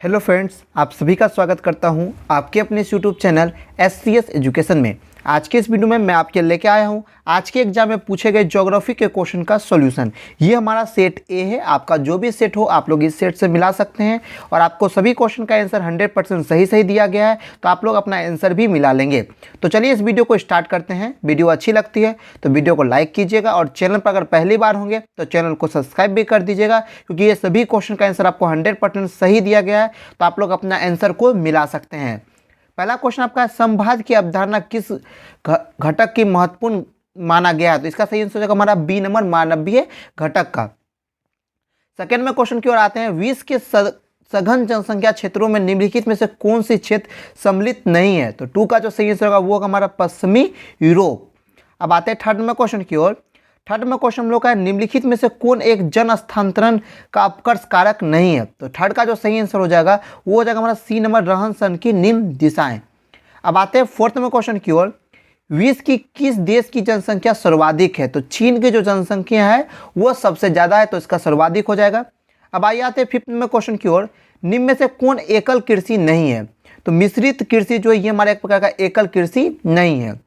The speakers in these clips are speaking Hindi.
हेलो फ्रेंड्स, आप सभी का स्वागत करता हूं आपके अपने यूट्यूब चैनल SCS एजुकेशन में। आज के इस वीडियो में मैं आपके लेके आया हूं आज के एग्जाम में पूछे गए ज्योग्राफी के क्वेश्चन का सॉल्यूशन। ये हमारा सेट ए है। आपका जो भी सेट हो आप लोग इस सेट से मिला सकते हैं और आपको सभी क्वेश्चन का आंसर 100% सही दिया गया है, तो आप लोग अपना आंसर भी मिला लेंगे। तो चलिए इस वीडियो को स्टार्ट करते हैं। वीडियो अच्छी लगती है तो वीडियो को लाइक कीजिएगा और चैनल पर अगर पहली बार होंगे तो चैनल को सब्सक्राइब भी कर दीजिएगा, क्योंकि ये सभी क्वेश्चन का आंसर आपको 100% सही दिया गया है, तो आप लोग अपना आंसर को मिला सकते हैं। पहला क्वेश्चन आपका है, समभाज की अवधारणा किस घटक की महत्वपूर्ण माना गया है? तो इसका सही आंसर हो जाएगा हमारा बी नंबर, मानवीय घटक का। सेकेंड में क्वेश्चन की ओर आते हैं, विश्व के सघन जनसंख्या क्षेत्रों में निम्नलिखित में से कौन सी क्षेत्र सम्मिलित नहीं है? तो 2 का जो सही आंसर होगा वो होगा हमारा पश्चिमी यूरोप। अब आते हैं थर्ड में क्वेश्चन की ओर। थर्ड में क्वेश्चन हम लोग का है, निम्नलिखित में से कौन एक जन स्थानांतरण का अपकर्ष कारक नहीं है? तो थर्ड का जो सही आंसर हो जाएगा वो हो जाएगा हमारा सी नंबर, रहन सहन की निम्न दिशाएं। अब आते हैं फोर्थ में क्वेश्चन की ओर। विश्व की किस देश की जनसंख्या सर्वाधिक है? तो चीन की जो जनसंख्या है वो सबसे ज़्यादा है, तो इसका सर्वाधिक हो जाएगा। अब आइए आते हैं फिफ्थ में क्वेश्चन की ओर। निम्न में से कौन एकल कृषि नहीं है? तो मिश्रित कृषि जो है ये हमारा एक प्रकार का एकल कृषि नहीं है।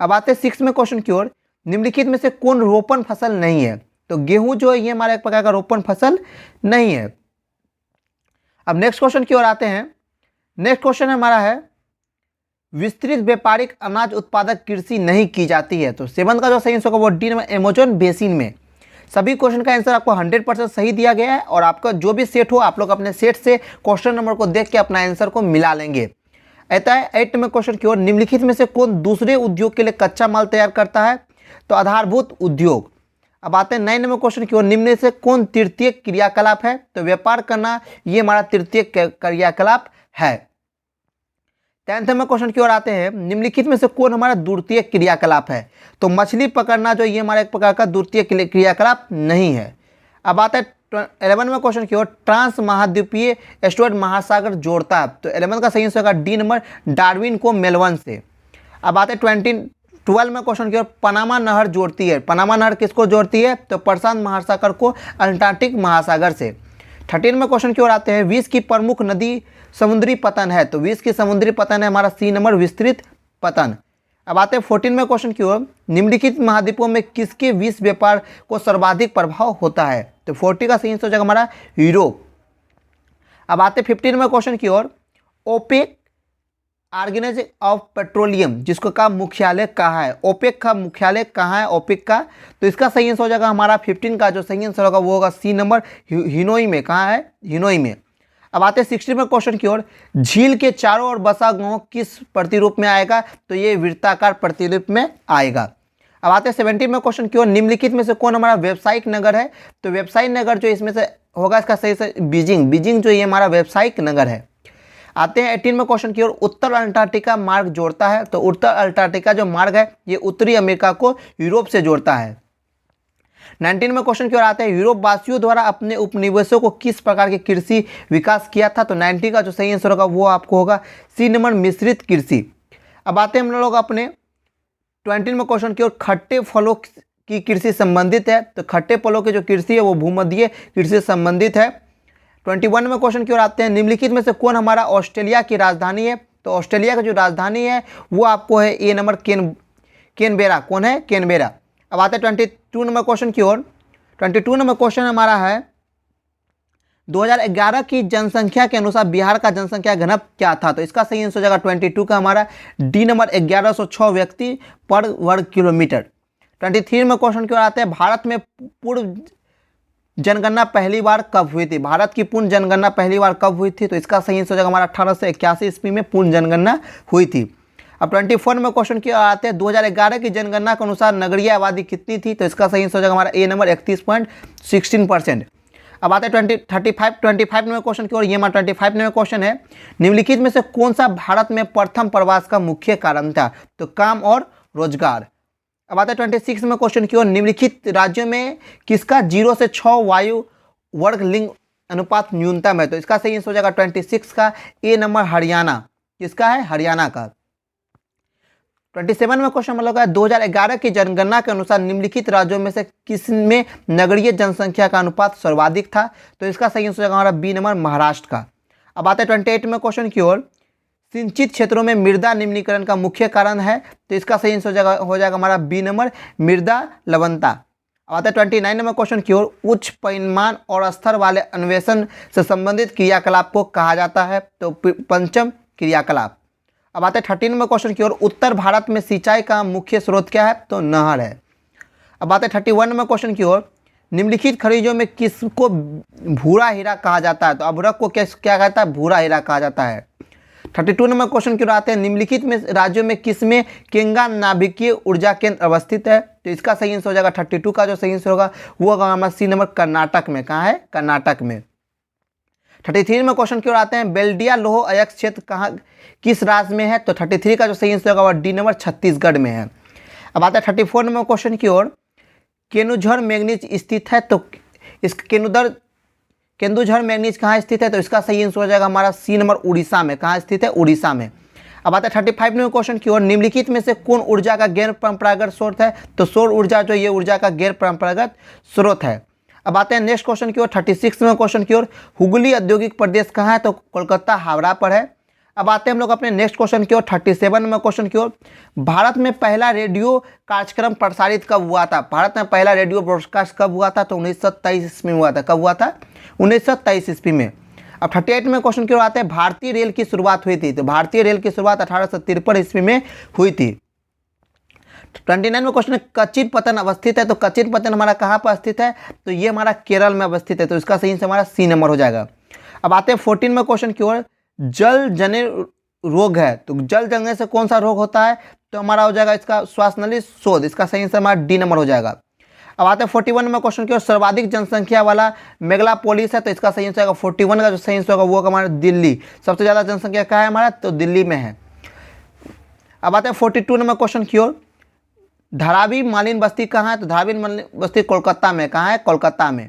अब आते हैं सिक्स में क्वेश्चन की ओर। निम्नलिखित में से कौन रोपण फसल नहीं है? तो गेहूं जो है ये हमारा एक प्रकार का रोपण फसल नहीं है। अब नेक्स्ट क्वेश्चन की ओर आते हैं। नेक्स्ट क्वेश्चन हमारा है, विस्तृत व्यापारिक अनाज उत्पादक कृषि नहीं की जाती है? तो सेवन का जो सही आंसर होगा वो डी नंबर, अमेजोन बेसिन में। सभी क्वेश्चन का आंसर आपको 100% सही दिया गया है और आपका जो भी सेट हो आप लोग अपने सेट से क्वेश्चन नंबर को देख के अपना आंसर को मिला लेंगे। ऐसा है 8 में क्वेश्चन की ओर। निम्नलिखित में से कौन दूसरे उद्योग के लिए कच्चा माल तैयार करता है? तो आधारभूत उद्योग। अब आते हैं 9 में क्वेश्चन की ओर। निम्न से कौन तृतीय क्रियाकलाप है? तो व्यापार करना ये हमारा तृतीय क्रियाकलाप है। 10th में क्वेश्चन की ओर आते हैं। निम्नलिखित में से कौन हमारा द्वितीय क्रियाकलाप है? तो मछली पकड़ना जो ये हमारा एक प्रकार का द्वितीय क्रियाकलाप नहीं है। अब आता है 11 में क्वेश्चन की ओर। ट्रांस महाद्वीपीय स्टुअर्ट महासागर जोड़ता है? तो 11 का सही आंसर होगा डी नंबर, डार्विन को मेलबर्न से। अब आते हैं 12 में क्वेश्चन की ओर। पनामा नहर जोड़ती है? पनामा नहर किसको जोड़ती है? तो प्रशांत महासागर को अंटार्कटिक महासागर से। 13 में क्वेश्चन की ओर आते हैं। विश्व की प्रमुख नदी समुद्री पतन है? तो विश्व की समुद्री पतन है हमारा सी नंबर, विस्तृत पतन। अब आते हैं 14 में क्वेश्चन की ओर। निम्नलिखित महाद्वीपों में किसके विश्व व्यापार को सर्वाधिक प्रभाव होता है? तो 40 का सही आंसर हो जाएगा हमारा यूरोप। अब आते हैं 15 में क्वेश्चन की ओर। ओपेक ऑर्गेनाइजेशन ऑफ पेट्रोलियम जिसको का मुख्यालय कहाँ है? ओपेक का मुख्यालय कहाँ है ओपेक का? तो इसका सही आंसर हो जाएगा हमारा 15 का जो सही आंसर होगा वो होगा सी नंबर, हिनोई में। कहाँ है? हिनोई में। अब आते हैं 16 में क्वेश्चन की ओर। झील के चारों ओर बसा गांव किस प्रतिरूप में आएगा? तो ये वृत्ताकार प्रतिरूप में आएगा। अब आते हैं 17 में क्वेश्चन की ओर। निम्नलिखित में से कौन हमारा व्यावसायिक नगर है? तो व्यावसायिक नगर जो इसमें से होगा इसका सही से बीजिंग। बीजिंग जो ये हमारा व्यावसायिक नगर है। आते हैं 18 में क्वेश्चन की ओर। उत्तर अंटार्कटिका मार्ग जोड़ता है? तो उत्तर अंटार्कटिका जो मार्ग है ये उत्तरी अमेरिका को यूरोप से जोड़ता है। 19 में क्वेश्चन की ओर आते हैं। यूरोप वासियों द्वारा अपने उपनिवेशों को किस प्रकार के कृषि विकास किया था? तो 90 का जो सही आंसर होगा वो आपको होगा सी नंबर, मिश्रित कृषि। अब आते हैं हम लोग अपने 20 में क्वेश्चन की ओर। खट्टे फलों की कृषि संबंधित है? तो खट्टे फलों की जो कृषि है वो भूमध्य कृषि से संबंधित है। 21 में क्वेश्चन की ओर आते हैं। निम्नलिखित में से कौन हमारा ऑस्ट्रेलिया की राजधानी है? तो ऑस्ट्रेलिया की जो राजधानी है वो आपको है ए नंबर, कैनबेरा। कौन है? कैनबेरा। अब आते हैं 22 नंबर क्वेश्चन की ओर। 22 नंबर क्वेश्चन हमारा है, 2011 की जनसंख्या के अनुसार बिहार का जनसंख्या घनत्व क्या था? तो इसका सही आंसर हो जाएगा 22 का हमारा डी नंबर, 1106 व्यक्ति पर वर्ग किलोमीटर। 23 में क्वेश्चन की ओर आते हैं। भारत में पूर्व जनगणना पहली बार कब हुई थी? भारत की पूर्ण जनगणना पहली बार कब हुई थी? तो इसका सही आंसर हो जाएगा हमारा 1881 ईस्वी में पूर्ण जनगणना हुई थी। अब 24 में क्वेश्चन की आते हैं। 2011 की जनगणना के अनुसार नगरीय आबादी कितनी थी? तो इसका सही आंसर हो जाएगा हमारा ए नंबर, 31.16%। अब आते हैं 25 में क्वेश्चन की ओर। ये हमारा 25 में क्वेश्चन है। निम्नलिखित में से कौन सा भारत में प्रथम प्रवास का मुख्य कारण था? तो काम और रोजगार। अब आता है 26 में क्वेश्चन की ओर। निम्नलिखित राज्यों में किसका 0 से 6 वायु वर्ग लिंग अनुपात न्यूनतम है? तो इसका सही आंसर हो जाएगा 26 का ए नंबर, हरियाणा। किसका है? हरियाणा का। 27 में क्वेश्चन मतलब है 2011 की जनगणना के अनुसार निम्नलिखित राज्यों में से किसमें नगरीय जनसंख्या का अनुपात सर्वाधिक था? तो इसका सही आंसर हमारा बी नंबर, महाराष्ट्र का। अब आते हैं 28 में क्वेश्चन की ओर। सिंचित क्षेत्रों में मृदा निम्नीकरण का मुख्य कारण है, तो इसका सही आंसर हो जाएगा हमारा बी नंबर, मृदा लवणता। अब आता है 29 नंबर क्वेश्चन की ओर। उच्च परिमाण और स्तर वाले अन्वेषण से संबंधित क्रियाकलाप को कहा जाता है, तो पंचम क्रियाकलाप। अब आते हैं 30 नंबर क्वेश्चन की ओर। उत्तर भारत में सिंचाई का मुख्य स्रोत क्या है, तो नहर है। अब आते हैं 31 नंबर क्वेश्चन की ओर। निम्नलिखित खनिजों में किसको भूरा हीरा कहा जाता है, तो अभ्रक को क्या कहता है, भूरा हीरा कहा जाता है। 32 नंबर क्वेश्चन की ओर आते हैं। निम्नलिखित में राज्यों में किसमें केंगा नाभिकीय ऊर्जा केंद्र अवस्थित है, तो इसका सही आंसर हो जाएगा 32 का जो सही आंसर होगा वो होगा हमारा सी नंबर, कर्नाटक में। कहाँ है, कर्नाटक में। 33 में क्वेश्चन की ओर आते हैं। बेल्डिया लोह अयस्क क्षेत्र कहाँ किस राज्य में है, तो 33 का जो सही आंसर होगा वह डी नंबर, छत्तीसगढ़ में है। अब आता है 34 नंबर क्वेश्चन की ओर। केन्दुझर मैंगनीज स्थित है, तो इस केन्दुझर मैंगनीज कहाँ स्थित है, तो इसका सही आंसर हो जाएगा हमारा सी नंबर, उड़ीसा में। कहाँ स्थित है, उड़ीसा में। अब आता है 35 नंबर क्वेश्चन की ओर। निम्नलिखित में से कौन ऊर्जा का गैर परंपरागत स्रोत है, तो सौर ऊर्जा जो ये ऊर्जा का गैर परंपरागत स्रोत है। अब आते हैं नेक्स्ट क्वेश्चन की ओर, 36 नंबर क्वेश्चन की ओर। हुगली औद्योगिक प्रदेश कहाँ है, तो कोलकाता हावड़ा पर है। अब आते हैं हम लोग अपने नेक्स्ट क्वेश्चन की ओर, 37 नंबर क्वेश्चन की ओर। भारत में पहला रेडियो कार्यक्रम प्रसारित कब हुआ था, भारत में पहला रेडियो ब्रॉडकास्ट कब हुआ था, तो 1923 ईस्वी में हुआ था। कब हुआ था, 1923 ईस्वी में। अब 38 में क्वेश्चन की ओर आते हैं। भारतीय रेल की शुरुआत हुई थी, तो भारतीय रेल की शुरुआत 1853 ईस्वी में हुई थी। 29 में क्वेश्चन। कचिन पतन अवस्थित है, तो कचिन पतन हमारा कहाँ पर स्थित है, तो ये हमारा केरल में अवस्थित है, तो इसका सही हमारा सी नंबर हो जाएगा। अब आते हैं 14 में क्वेश्चन की ओर। जल जनित रोग है, तो जल जलने से कौन सा रोग होता है, तो हमारा हो जाएगा इसका श्वासनली शोथ, इसका सही आंसर हमारा डी नंबर हो जाएगा। अब आते हैं 41 में क्वेश्चन की ओर। सर्वाधिक जनसंख्या वाला मेगापोलिस है, तो इसका सही आंसर होगा 41 का जो सही आंसर होगा वो हमारा दिल्ली। सबसे ज़्यादा जनसंख्या कहाँ है हमारा, तो दिल्ली में है। अब आते हैं 42 नंबर क्वेश्चन की ओर। धारावी मालिन बस्ती कहाँ है, तो धारावी मालिन बस्ती कोलकाता में। कहाँ है, कोलकाता में।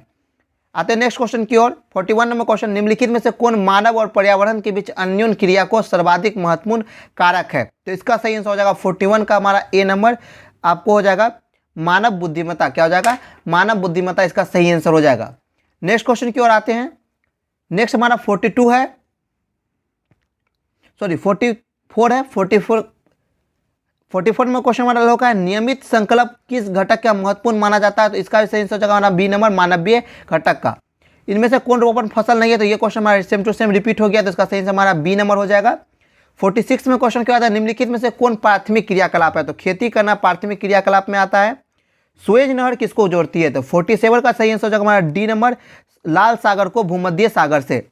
आते हैं नेक्स्ट क्वेश्चन की ओर, 41 नंबर क्वेश्चन। निम्नलिखित में से कौन मानव और पर्यावरण के बीच अन्योन्य क्रिया को सर्वाधिक महत्वपूर्ण कारक है, तो इसका सही आंसर हो जाएगा 41 का हमारा ए नंबर आपको हो जाएगा मानव बुद्धिमत्ता। क्या हो जाएगा, मानव बुद्धिमत्ता, इसका सही आंसर हो जाएगा। नेक्स्ट क्वेश्चन की ओर आते हैं। नेक्स्ट हमारा 42 है, सॉरी 44 है। 44 में क्वेश्चन हमारा लोग है। नियमित संकल्प किस घटक का महत्वपूर्ण माना जाता है, तो इसका भी सही आंसर हो जाएगा बी नंबर, मानवीय घटक का। इनमें से कौन रोपण फसल नहीं है, तो ये क्वेश्चन हमारा सेम टू सेम रिपीट हो गया, तो इसका सही आंसर हमारा बी नंबर हो जाएगा। 46 में क्वेश्चन क्या आता है। निम्नलिखित में से कौन प्राथमिक क्रियाकलाप है, तो खेती करना प्राथमिक क्रियाकलाप में आता है। सुएज नहर किसको जोड़ती है, तो 47 का सही आंसर हो जाएगा हमारा डी नंबर, लाल सागर को भूमध्य सागर से।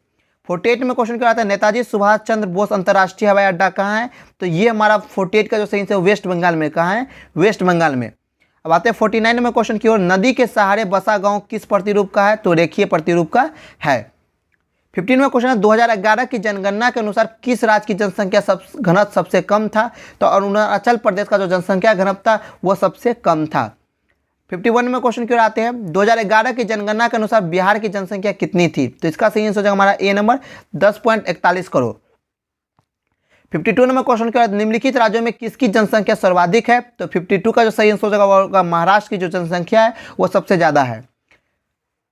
48 में क्वेश्चन क्या आता है। नेताजी सुभाष चंद्र बोस अंतर्राष्ट्रीय हवाई अड्डा कहाँ है, तो ये हमारा 48 का जो सही आंसर वेस्ट बंगाल में। कहाँ है, वेस्ट बंगाल में। अब आते हैं 49 में क्वेश्चन की ओर। नदी के सहारे बसा गांव किस प्रतिरूप का है, तो रेखीय प्रतिरूप का है। 15 में क्वेश्चन है। 2011 की जनगणना के अनुसार किस राज्य की जनसंख्या घनत्व सबसे कम था, तो अरुणाचल प्रदेश का जो जनसंख्या घनत्व था वह सबसे कम था। 51 में क्वेश्चन क्यों आते हैं। 2011 की जनगणना के अनुसार बिहार की जनसंख्या कितनी थी, तो इसका सही आंसर हो जाएगा हमारा ए नंबर 10.41 करोड़। 52 नंबर क्वेश्चन क्या है। निम्नलिखित राज्यों में किसकी जनसंख्या सर्वाधिक है, तो 52 का जो सही आंसर हो जाएगा वो होगा महाराष्ट्र की जो जनसंख्या है वो सबसे ज़्यादा है।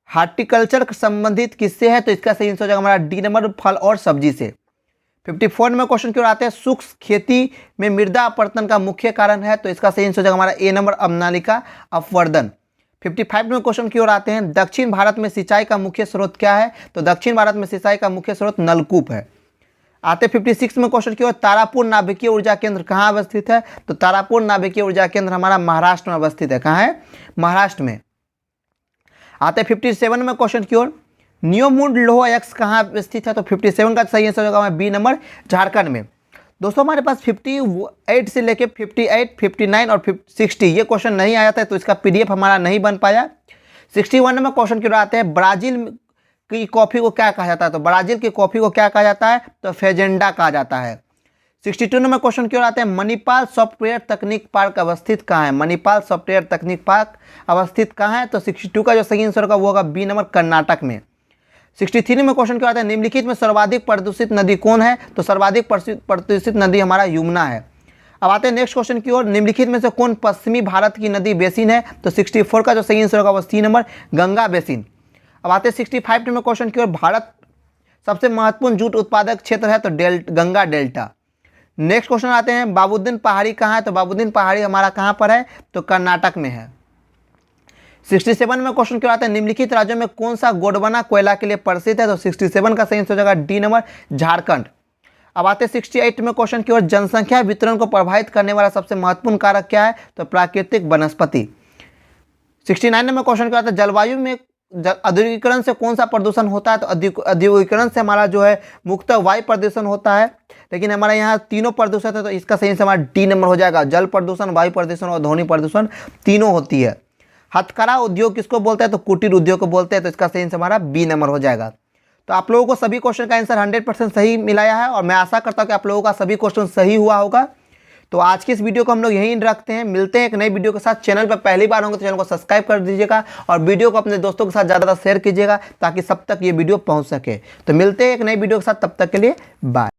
हार्टिकल्चर संबंधित किससे है, तो इसका सही आंसर हो जाएगा हमारा डी नंबर, फल और सब्जी से। 54 में क्वेश्चन क्यों आते हैं। सूक्ष्म खेती में मृदा अपरदन का मुख्य कारण है, तो इसका सही आंसर हो जाएगा हमारा ए नंबर, अम्लानिका अपवर्धन। 55 में क्वेश्चन की ओर आते हैं। दक्षिण भारत में सिंचाई का मुख्य स्रोत क्या है, तो दक्षिण भारत में सिंचाई का मुख्य स्रोत नलकूप है। आते 56 में क्वेश्चन की ओर। तारापुर नाभिकीय ऊर्जा केंद्र कहाँ अवस्थित है, तो तारापुर नाभिकीय ऊर्जा केंद्र हमारा महाराष्ट्र में अवस्थित है। कहाँ है, महाराष्ट्र में। आते 57 में क्वेश्चन की ओर। नियोमुड लोह अयस्क कहाँ स्थित है, तो 57 का सही आंसर होगा बी नंबर, झारखंड में। दोस्तों हमारे पास 58 से लेके 58, 59 और 60 ये क्वेश्चन नहीं आया था, तो इसका पीडीएफ हमारा नहीं बन पाया। 61 में क्वेश्चन क्यों आते हैं। ब्राजील की कॉफ़ी को क्या कहा जाता है, तो ब्राजील की कॉफ़ी को क्या कहा जाता है, तो फेजेंडा कहा जाता है। 62 में क्वेश्चन क्यों आते हैं। मणिपाल सॉफ्टवेयर तकनीक पार्क अवस्थित कहाँ है, मणिपाल सॉफ्टवेयर तकनीक पार्क अवस्थित कहाँ है, तो 62 का जो सही आंसर होगा वो होगा बी नंबर, कर्नाटक में। 63 में क्वेश्चन क्या आता है। निम्नलिखित में सर्वाधिक प्रदूषित नदी कौन है, तो सर्वाधिक प्रदूषित नदी हमारा यमुना है। अब आते हैं नेक्स्ट क्वेश्चन की ओर। निम्नलिखित में से कौन पश्चिमी भारत की नदी बेसिन है, तो 64 का जो सही आंसर होगा वो सी नंबर, गंगा बेसिन। अब आते हैं 65 में क्वेश्चन की ओर। भारत सबसे महत्वपूर्ण जूट उत्पादक क्षेत्र है तो गंगा डेल्टा। नेक्स्ट क्वेश्चन आते हैं, बाबूद्दीन पहाड़ी कहाँ है? तो बाबूद्दीन पहाड़ी हमारा कहाँ पर है? तो कर्नाटक में है। 67 में क्वेश्चन क्या आता है, निम्नलिखित राज्यों में कौन सा गोंडवाना कोयला के लिए प्रसिद्ध है? तो 67 का सही आंसर हो जाएगा डी नंबर, झारखंड। अब आते हैं 68 में क्वेश्चन की ओर, जनसंख्या वितरण को प्रभावित करने वाला सबसे महत्वपूर्ण कारक क्या है? तो प्राकृतिक वनस्पति। 69 में क्वेश्चन क्या आता है, जलवायु में औद्योगिकरण से कौन सा प्रदूषण होता है? तो औद्योगिकरण से हमारा जो है मुख्यतः वायु प्रदूषण होता है, लेकिन हमारे यहाँ तीनों प्रदूषण है, तो इसका सही आंसर हमारा डी नंबर हो जाएगा। जल प्रदूषण, वायु प्रदूषण और ध्वनि प्रदूषण तीनों होती है। हथकरघा उद्योग किसको बोलते हैं? तो कुटीर उद्योग को बोलते हैं, तो इसका सही आंसर हमारा बी नंबर हो जाएगा। तो आप लोगों को सभी क्वेश्चन का आंसर 100% सही मिलाया है और मैं आशा करता हूँ कि आप लोगों का सभी क्वेश्चन सही हुआ होगा। तो आज की इस वीडियो को हम लोग यहीं रखते हैं, मिलते हैं एक नई वीडियो के साथ। चैनल पर पहली बार होंगे तो चैनल को सब्सक्राइब कर दीजिएगा और वीडियो को अपने दोस्तों के साथ ज़्यादा शेयर कीजिएगा ताकि सब तक ये वीडियो पहुँच सके। तो मिलते हैं एक नई वीडियो के साथ, तब तक के लिए बाय।